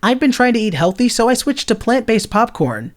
I've been trying to eat healthy, so I switched to plant-based popcorn.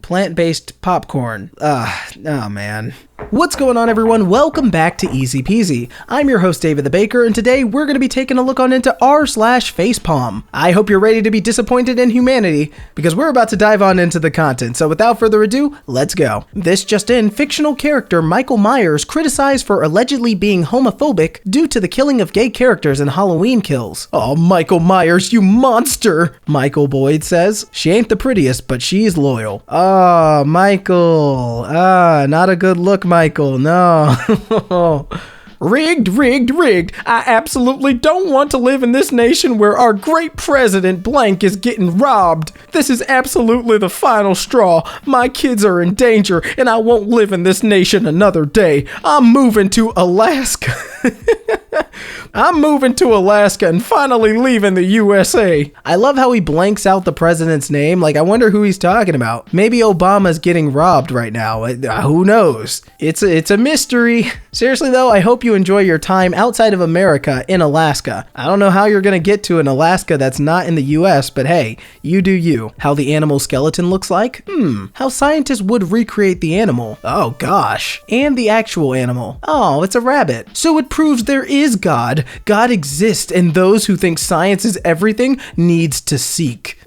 Plant-based popcorn. Oh man. What's going on, everyone? Welcome back to Easy Peasy. I'm your host, David the Baker, and today we're going to be taking a look on into r/Facepalm. I hope you're ready to be disappointed in humanity, because we're about to dive on into the content, so without further ado, let's go. This just in, fictional character Michael Myers criticized for allegedly being homophobic due to the killing of gay characters in Halloween Kills. Oh, Michael Myers, you monster! Michael Boyd says. She ain't the prettiest, but she's loyal. Oh, Michael. Not a good look, Michael, no. Rigged. I absolutely don't want to live in this nation where our great president blank is getting robbed. This is absolutely the final straw. My kids are in danger and I won't live in this nation another day. I'm moving to Alaska. I'm moving to Alaska and finally leaving the USA. I love how he blanks out the president's name. Like, I wonder who he's talking about. Maybe Obama's getting robbed right now. Who knows? It's a mystery. Seriously though, I hope you enjoy your time outside of America in Alaska. I don't know how you're gonna get to an Alaska that's not in the US, but hey, you do you. How the animal skeleton looks like? How scientists would recreate the animal. Oh gosh. And the actual animal. Oh, it's a rabbit. So it proves there is God. God exists, and those who think science is everything needs to seek.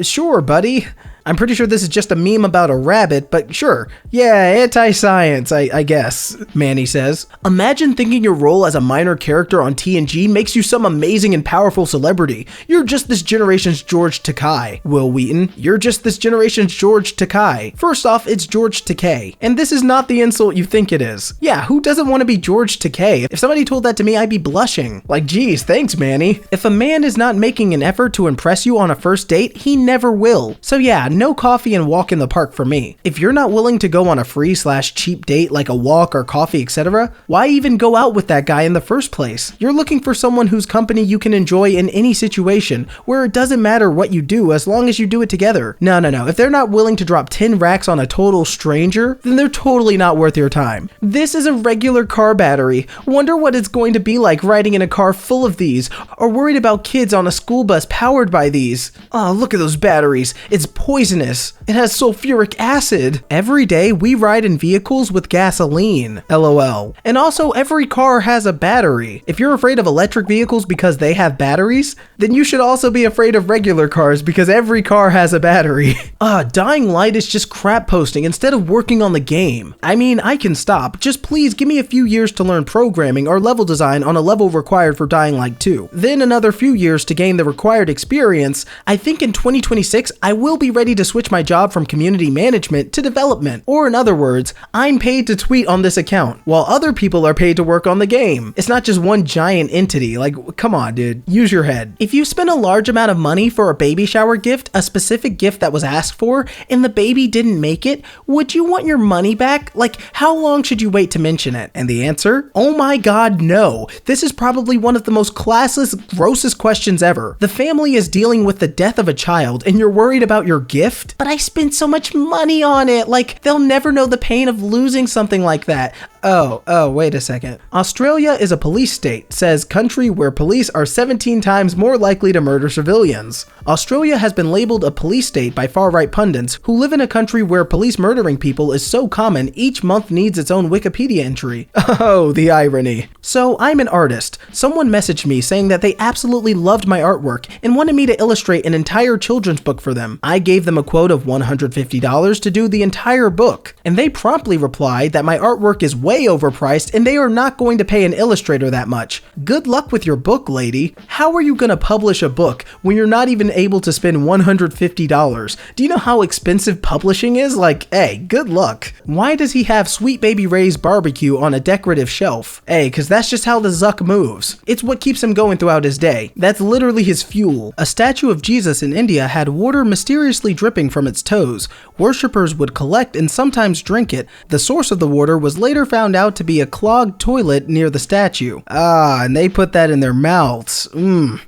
Sure, buddy. I'm pretty sure this is just a meme about a rabbit, but sure. Yeah, anti-science, I guess, Manny says. Imagine thinking your role as a minor character on TNG makes you some amazing and powerful celebrity. You're just this generation's George Takei. Will Wheaton, you're just this generation's George Takei. First off, it's George Takei, and this is not the insult you think it is. Yeah, who doesn't want to be George Takei? If somebody told that to me, I'd be blushing. Like, geez, thanks, Manny. If a man is not making an effort to impress you on a first date, he never will. So yeah, no coffee and walk in the park for me. If you're not willing to go on a free/cheap date like a walk or coffee, etc., why even go out with that guy in the first place? You're looking for someone whose company you can enjoy in any situation, where it doesn't matter what you do as long as you do it together. No. If they're not willing to drop 10 racks on a total stranger, then they're totally not worth your time. This is a regular car battery. Wonder what it's going to be like riding in a car full of these, or worried about kids on a school bus powered by these. Oh, look at those batteries. It's poisonous. It has sulfuric acid. Every day we ride in vehicles with gasoline. LOL. And also every car has a battery. If you're afraid of electric vehicles because they have batteries, then you should also be afraid of regular cars because every car has a battery. Dying Light is just crap posting instead of working on the game. I mean, I can stop. Just please give me a few years to learn programming or level design on a level required for Dying Light 2. Then another few years to gain the required experience. I think in 2026, I will be ready to switch my job from community management to development. Or in other words, I'm paid to tweet on this account, while other people are paid to work on the game. It's not just one giant entity. Like, come on, dude. Use your head. If you spend a large amount of money for a baby shower gift, a specific gift that was asked for, and the baby didn't make it, would you want your money back? Like, how long should you wait to mention it? And the answer? Oh my god, no. This is probably one of the most classless, grossest questions ever. The family is dealing with the death of a child, and you're worried about your gift? But I spent so much money on it. Like, they'll never know the pain of losing something like that. Oh, wait a second. Australia is a police state, says country where police are 17 times more likely to murder civilians. Australia has been labeled a police state by far-right pundits who live in a country where police murdering people is so common each month needs its own Wikipedia entry. Oh, the irony. So, I'm an artist. Someone messaged me saying that they absolutely loved my artwork and wanted me to illustrate an entire children's book for them. I gave them a quote of $150 to do the entire book, and they promptly replied that my artwork is way overpriced and they are not going to pay an illustrator that much. Good luck with your book, lady. How are you going to publish a book when you're not even able to spend $150? Do you know how expensive publishing is? Like, hey, good luck. Why does he have Sweet Baby Ray's barbecue on a decorative shelf? Hey, cause that's just how the Zuck moves. It's what keeps him going throughout his day. That's literally his fuel. A statue of Jesus in India had water mysteriously dripping from its toes. Worshippers would collect and sometimes drink it. The source of the water was later found found out to be a clogged toilet near the statue. And they put that in their mouths.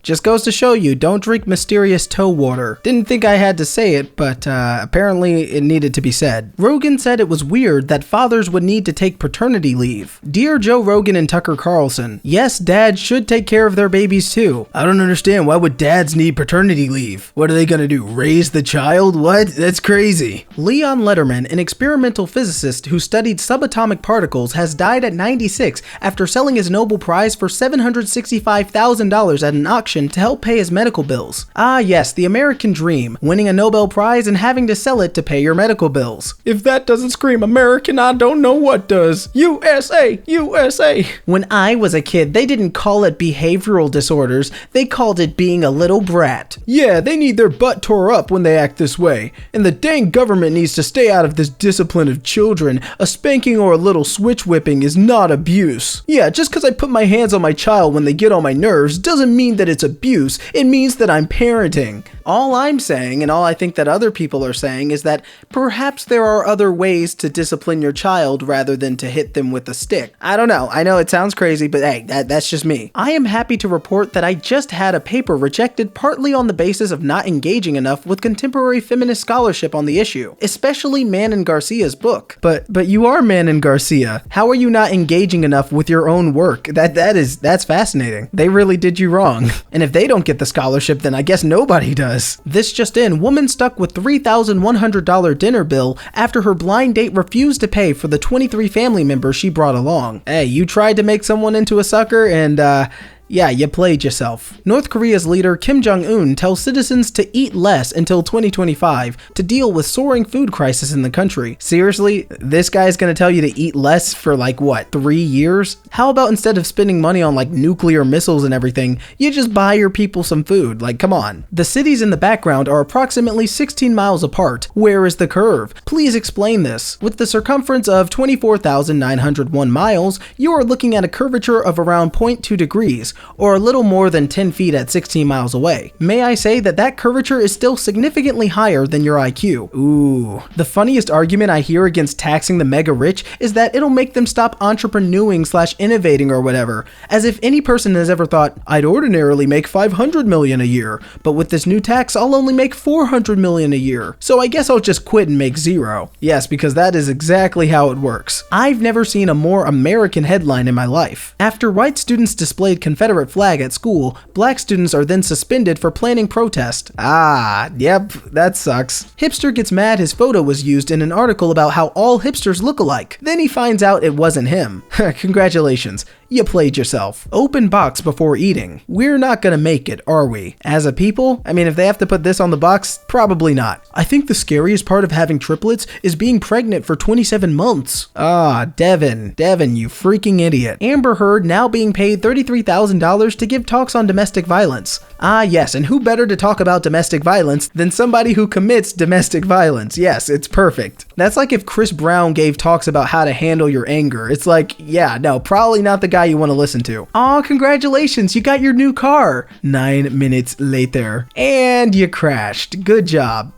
Just goes to show you, don't drink mysterious toe water. Didn't think I had to say it, but apparently it needed to be said. Rogan said it was weird that fathers would need to take paternity leave. Dear Joe Rogan and Tucker Carlson, yes, dads should take care of their babies too. I don't understand, why would dads need paternity leave? What are they gonna do, raise the child? What? That's crazy. Leon Letterman, an experimental physicist who studied subatomic particles, has died at 96 after selling his Nobel Prize for $765,000 at an auction to help pay his medical bills. Ah yes, the American dream, winning a Nobel Prize and having to sell it to pay your medical bills. If that doesn't scream American, I don't know what does. USA! USA! When I was a kid, they didn't call it behavioral disorders, they called it being a little brat. Yeah, they need their butt tore up when they act this way. And the dang government needs to stay out of this discipline of children. A spanking or a little switch whipping is not abuse. Yeah, just because I put my hands on my child when they get on my nerves doesn't mean that it's abuse. It means that I'm parenting. All I'm saying, and all I think that other people are saying, is that perhaps there are other ways to discipline your child rather than to hit them with a stick. I don't know. I know it sounds crazy, but hey, that's just me. I am happy to report that I just had a paper rejected partly on the basis of not engaging enough with contemporary feminist scholarship on the issue, especially Mann and Garcia's book. But you are Mann and Garcia. How are you not engaging enough with your own work? That's fascinating. They really did you wrong. And if they don't get the scholarship, then I guess nobody does. This just in, woman stuck with $3,100 dinner bill after her blind date refused to pay for the 23 family members she brought along. Hey, you tried to make someone into a sucker and yeah, you played yourself. North Korea's leader Kim Jong-un tells citizens to eat less until 2025 to deal with soaring food crisis in the country. Seriously? This guy's gonna tell you to eat less for like what, 3 years? How about instead of spending money on like nuclear missiles and everything, you just buy your people some food? Like, come on. The cities in the background are approximately 16 miles apart. Where is the curve? Please explain this. With the circumference of 24,901 miles, you are looking at a curvature of around 0.2 degrees, or a little more than 10 feet at 16 miles away. May I say that curvature is still significantly higher than your IQ. Ooh. The funniest argument I hear against taxing the mega rich is that it'll make them stop entrepreneuing/innovating or whatever, as if any person has ever thought, I'd ordinarily make $500 million a year, but with this new tax I'll only make $400 million a year, so I guess I'll just quit and make zero. Yes, because that is exactly how it works. I've never seen a more American headline in my life. After white students displayed Confederate flag at school, black students are then suspended for planning protest. Ah, yep, that sucks. Hipster gets mad his photo was used in an article about how all hipsters look alike. Then he finds out it wasn't him. Congratulations. You played yourself. Open box before eating. We're not gonna make it, are we? As a people? I mean, if they have to put this on the box, probably not. I think the scariest part of having triplets is being pregnant for 27 months. Ah, Devin, you freaking idiot. Amber Heard now being paid $33,000 to give talks on domestic violence. Ah, yes, and who better to talk about domestic violence than somebody who commits domestic violence? Yes, it's perfect. That's like if Chris Brown gave talks about how to handle your anger. It's like, yeah, no, probably not the guy you want to listen to. Aw, congratulations, you got your new car. 9 minutes later. And you crashed. Good job.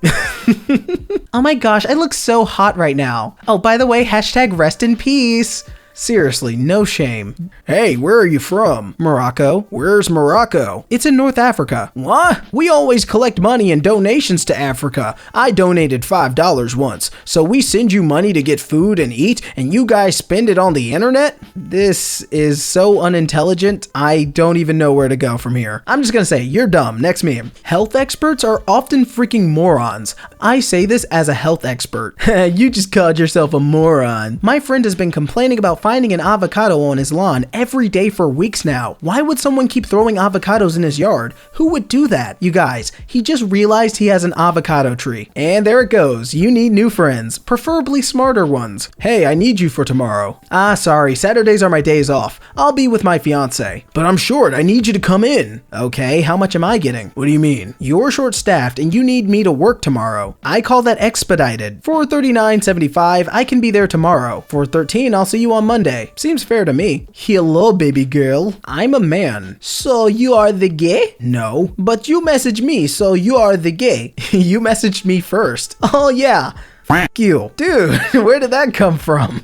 Oh my gosh, I look so hot right now. Oh, by the way, hashtag rest in peace. Seriously, no shame. Hey, where are you from? Morocco. Where's Morocco? It's in North Africa. What? We always collect money and donations to Africa. I donated $5 once. So we send you money to get food and eat, and you guys spend it on the internet? This is so unintelligent, I don't even know where to go from here. I'm just gonna say, you're dumb. Next meme. Health experts are often freaking morons. I say this as a health expert. You just called yourself a moron. My friend has been complaining about finding an avocado on his lawn every day for weeks now. Why would someone keep throwing avocados in his yard? Who would do that? You guys, he just realized he has an avocado tree. And there it goes. You need new friends, preferably smarter ones. Hey, I need you for tomorrow. Ah, sorry, Saturdays are my days off. I'll be with my fiance. But I'm short, I need you to come in. Okay, how much am I getting? What do you mean? You're short-staffed and you need me to work tomorrow. I call that expedited. For $39.75, I can be there tomorrow. For $13, I'll see you on Monday. Seems fair to me. Hello, baby girl. I'm a man. So you are the gay? No. But you messaged me, so you are the gay. You messaged me first. Oh yeah. F you. Dude, where did that come from?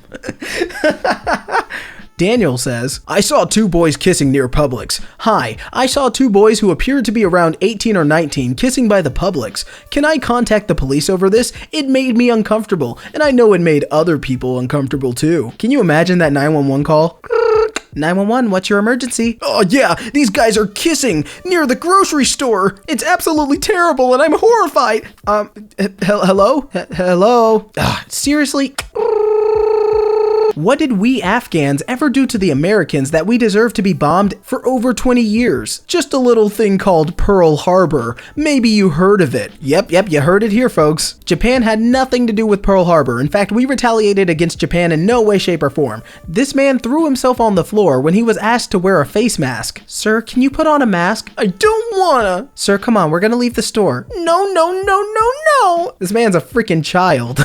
Daniel says, I saw two boys kissing near Publix. Hi, I saw two boys who appeared to be around 18 or 19 kissing by the Publix. Can I contact the police over this? It made me uncomfortable, and I know it made other people uncomfortable too. Can you imagine that 911 call? 911, what's your emergency? Oh yeah, these guys are kissing near the grocery store. It's absolutely terrible and I'm horrified. Hello? Hello? Seriously? What did we Afghans ever do to the Americans that we deserve to be bombed for over 20 years? Just a little thing called Pearl Harbor. Maybe you heard of it. Yep, you heard it here, folks. Japan had nothing to do with Pearl Harbor. In fact, we retaliated against Japan in no way, shape, or form. This man threw himself on the floor when he was asked to wear a face mask. Sir, can you put on a mask? I don't wanna. Sir, come on, we're gonna leave the store. No. This man's a freaking child.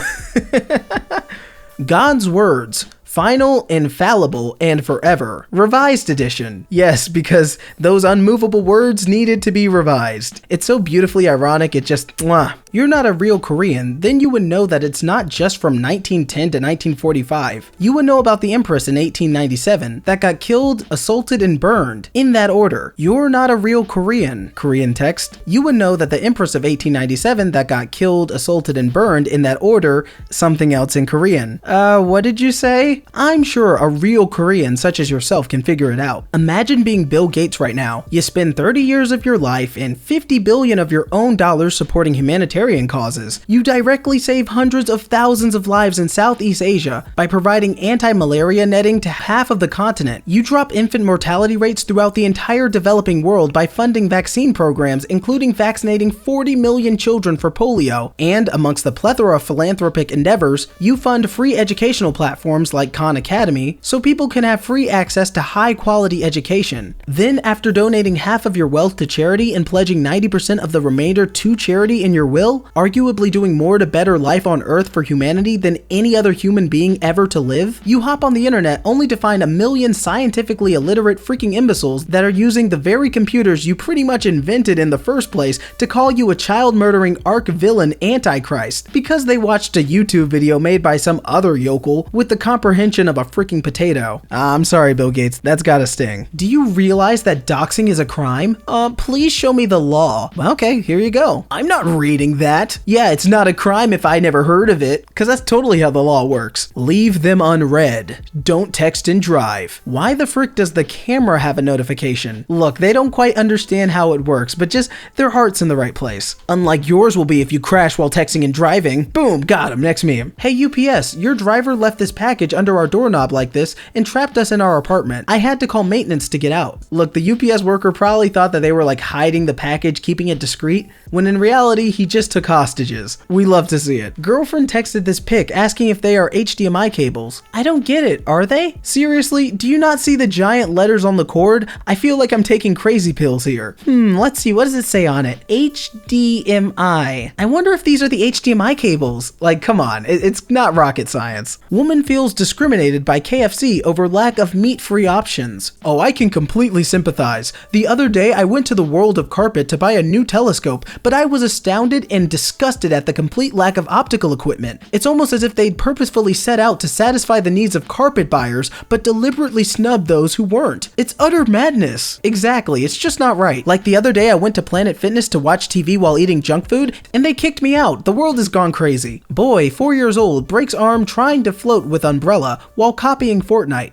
God's words. Final, infallible, and forever. Revised edition. Yes, because those unmovable words needed to be revised. It's so beautifully ironic, it just, mwah. You're not a real Korean, then you would know that it's not just from 1910 to 1945. You would know about the Empress in 1897 that got killed, assaulted, and burned. In that order. You're not a real Korean. Korean text. You would know that the Empress of 1897 that got killed, assaulted, and burned in that order. Something else in Korean. What did you say? I'm sure a real Korean such as yourself can figure it out. Imagine being Bill Gates right now. You spend 30 years of your life and 50 billion of your own dollars supporting humanitarian causes. You directly save hundreds of thousands of lives in Southeast Asia by providing anti-malaria netting to half of the continent. You drop infant mortality rates throughout the entire developing world by funding vaccine programs, including vaccinating 40 million children for polio. And amongst the plethora of philanthropic endeavors, you fund free educational platforms like Khan Academy so people can have free access to high quality education. Then, after donating half of your wealth to charity and pledging 90% of the remainder to charity in your will, arguably doing more to better life on Earth for humanity than any other human being ever to live, you hop on the internet only to find a million scientifically illiterate freaking imbeciles that are using the very computers you pretty much invented in the first place to call you a child-murdering arch-villain antichrist because they watched a YouTube video made by some other yokel with the comprehension of a freaking potato. I'm sorry, Bill Gates, that's gotta sting. Do you realize that doxing is a crime? Please show me the law. Okay, here you go. I'm not reading that. Yeah, it's not a crime if I never heard of it, because that's totally how the law works. Leave them unread. Don't text and drive. Why the frick does the camera have a notification? Look, they don't quite understand how it works, but just their heart's in the right place. Unlike yours will be if you crash while texting and driving. Boom, got him, next meme. Hey UPS, your driver left this package under our doorknob like this and trapped us in our apartment. I had to call maintenance to get out. Look, the UPS worker probably thought that they were like hiding the package, keeping it discreet, when in reality, he just took hostages. We love to see it. Girlfriend texted this pic asking if they are HDMI cables. I don't get it, are they? Seriously, do you not see the giant letters on the cord? I feel like I'm taking crazy pills here. Let's see, what does it say on it? HDMI. I wonder if these are the HDMI cables. Like, come on, it's not rocket science. Woman feels discriminated by KFC over lack of meat-free options. Oh, I can completely sympathize. The other day, I went to the World of Carpet to buy a new telescope, but I was astounded and disgusted at the complete lack of optical equipment. It's almost as if they'd purposefully set out to satisfy the needs of carpet buyers, but deliberately snubbed those who weren't. It's utter madness. Exactly, it's just not right. Like the other day, I went to Planet Fitness to watch TV while eating junk food, and they kicked me out. The world has gone crazy. Boy, 4 years old, breaks arm trying to float with umbrella while copying Fortnite.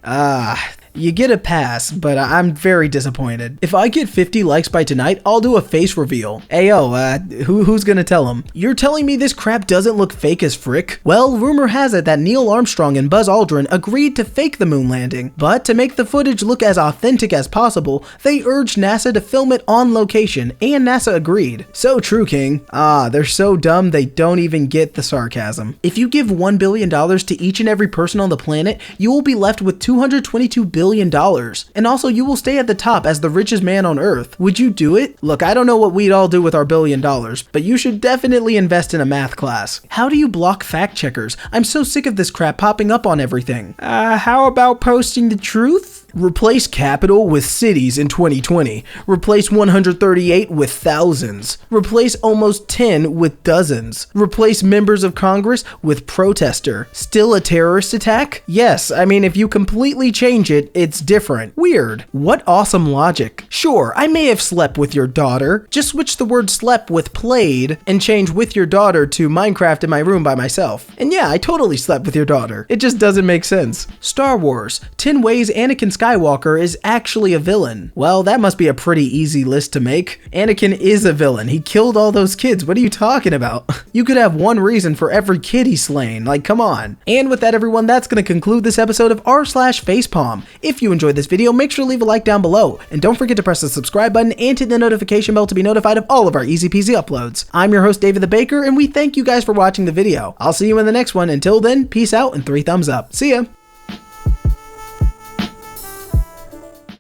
You get a pass, but I'm very disappointed. If I get 50 likes by tonight, I'll do a face reveal. Ayo, who's gonna tell him? You're telling me this crap doesn't look fake as frick? Well, rumor has it that Neil Armstrong and Buzz Aldrin agreed to fake the moon landing, but to make the footage look as authentic as possible, they urged NASA to film it on location, and NASA agreed. So true, King. They're so dumb they don't even get the sarcasm. If you give $1 billion to each and every person on the planet, you will be left with $222 billion. And also you will stay at the top as the richest man on earth. Would you do it? Look, I don't know what we'd all do with our $1 billion, but you should definitely invest in a math class. How do you block fact checkers? I'm so sick of this crap popping up on everything. How about posting the truth? Replace capital with cities in 2020. Replace 138 with thousands. Replace almost 10 with dozens. Replace members of Congress with protester. Still a terrorist attack? Yes, I mean, if you completely change it, it's different. Weird. What awesome logic. Sure, I may have slept with your daughter. Just switch the word slept with played and change with your daughter to Minecraft in my room by myself. And yeah, I totally slept with your daughter. It just doesn't make sense. Star Wars. 10 ways Anakin Skywalker is actually a villain. Well, that must be a pretty easy list to make. Anakin is a villain. He killed all those kids. What are you talking about? You could have one reason for every kid he's slain. Like, come on. And with that, everyone, that's going to conclude this episode of r/Facepalm. If you enjoyed this video, make sure to leave a like down below. And don't forget to press the subscribe button and hit the notification bell to be notified of all of our easy peasy uploads. I'm your host, David the Baker, and we thank you guys for watching the video. I'll see you in the next one. Until then, peace out and 3 thumbs up. See ya!